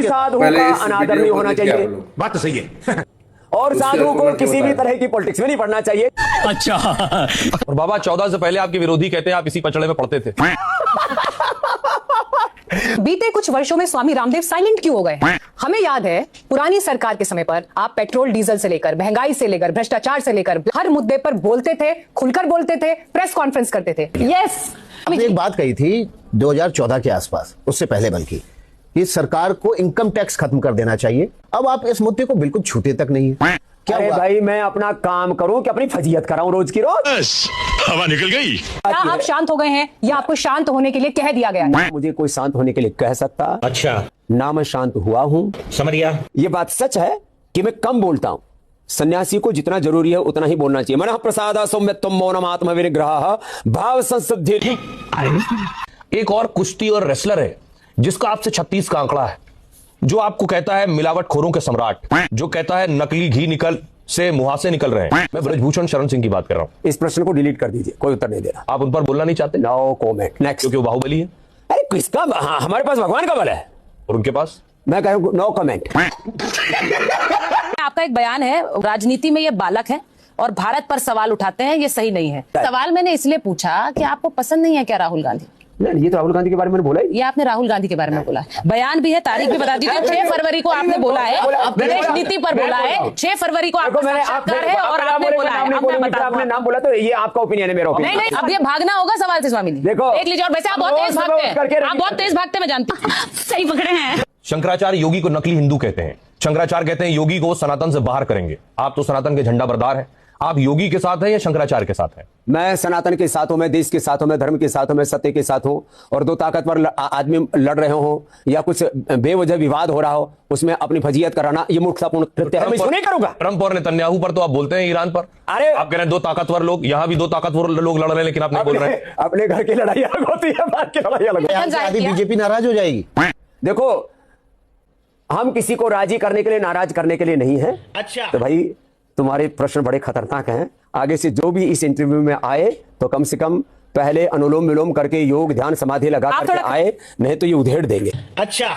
साधुओं का अनादर नहीं होना चाहिए, बात तो सही है। और साधुओं को किसी भी तरह की पॉलिटिक्स में नहीं पढ़ना चाहिए। अच्छा। और बाबा 14 से पहले आपके विरोधी कहते हैं आप इसी पचड़े में पढ़ते थे। बीते कुछ वर्षों में स्वामी रामदेव साइलेंट क्यों हो गए? हमें याद है पुरानी सरकार के समय पर आप पेट्रोल डीजल से लेकर महंगाई से लेकर भ्रष्टाचार से लेकर हर मुद्दे पर बोलते थे, खुलकर बोलते थे, प्रेस कॉन्फ्रेंस करते थे। यस, आपने एक बात कही थी 2014 के आसपास, उससे पहले बल्कि, कि सरकार को इनकम टैक्स खत्म कर देना चाहिए। अब आप इस मुद्दे को बिल्कुल छूते तक नहीं है। क्या अरे भाई, मैं अपना काम करूं कि अपनी फजीयत कराऊं रोज की रोज? हवा निकल गई। क्या आप शांत हो गए हैं या आपको शांत होने के लिए कह दिया गया है? मुझे कोई शांत होने के लिए कह सकता? अच्छा, ना मैं शांत हुआ हूं। समझ गया। ये बात सच है कि मैं कम बोलता हूं। सन्यासी को जितना जरूरी है उतना ही बोलना चाहिए। मन प्रसाद सौम्यत्वम मौनम आत्म विनिग्रह भाव संसिद्धि। एक और कुश्ती और रेसलर है जिसका आपसे 36 का आंकड़ा है, जो आपको कहता है मिलावटखोरों के सम्राट, जो कहता है नकली घी निकल से मुहासे निकल रहे हैं। मैं ब्रजभूषण शरण सिंह की बात कर रहा हूं। इस प्रश्न को डिलीट कर दीजिए, कोई उत्तर नहीं देना। आप उन पर बोलना नहीं चाहते? No comment, next. क्योंकि वो बाहुबली है। अरे किसका? हमारे पास भगवान का बल है और उनके पास? मैं कह रहा हूं नो कमेंट। आपका एक बयान है, राजनीति में ये बालक है और भारत पर सवाल उठाते हैं, ये सही नहीं है। सवाल मैंने इसलिए पूछा कि आपको पसंद नहीं है क्या राहुल गांधी? नहीं, ये तो राहुल गांधी के बारे में बोला ही। ये आपने राहुल गांधी के बारे में बोला है। बयान भी है, तारीख भी बता दीजिए। 6 फरवरी को आपने बोला है, विदेश नीति पर बोला है। 6 फरवरी को आपका साक्षात्कार है और आपने बोला है। आपने नाम बोला तो ये आपका ओपिनियन है, मेरा ओपिनियन नहीं, अब ये भागना होगा सवाल से स्वामी जी। देखो, देख लीजिए। और वैसे आप बहुत तेज भागते हैं, आप बहुत तेज भागते, मैं जानती हूँ। सही पकड़े हैं। शंकराचार्य योगी को नकली हिंदू कहते हैं। शंकराचार्य कहते हैं योगी को सनातन से बाहर करेंगे। आप तो सनातन के झंडा बरदार हैं। आप योगी के साथ हैं या शंकराचार्य के साथ हैं? मैं सनातन के साथ हूं, मैं देश के साथ हूं, मैं धर्म के साथ हूं, मैं सत्य के साथ हूं। और दो ताकतवर आदमी लड़ रहे हो या कुछ बेवजह विवाद हो रहा हो, उसमें अपनी फजीयत कराना ये मूर्खतापूर्ण कृत्य है। मैं इसको नहीं करूंगा। ट्रंप और नेतन्याहू पर तो आप बोलते हैं, ईरान पर। अरे आप कह रहे हैं दो ताकतवर लोग, यहां भी दो ताकतवर लोग लड़ रहे हैं, लेकिन आप नहीं बोल रहे हैं। अपने घर की लड़ाई अलग होती है, बाहर की लड़ाई अलग होती है। आदि बीजेपी नाराज हो जाएगी। देखो, हम किसी को राजी करने के लिए, नाराज करने के लिए नहीं है। अच्छा। तो भाई तुम्हारे प्रश्न बड़े खतरनाक हैं। आगे से जो भी इस इंटरव्यू में आए तो कम से कम पहले अनुलोम विलोम करके योग ध्यान समाधि लगा करके आए, नहीं तो ये उधेड़ देंगे। अच्छा।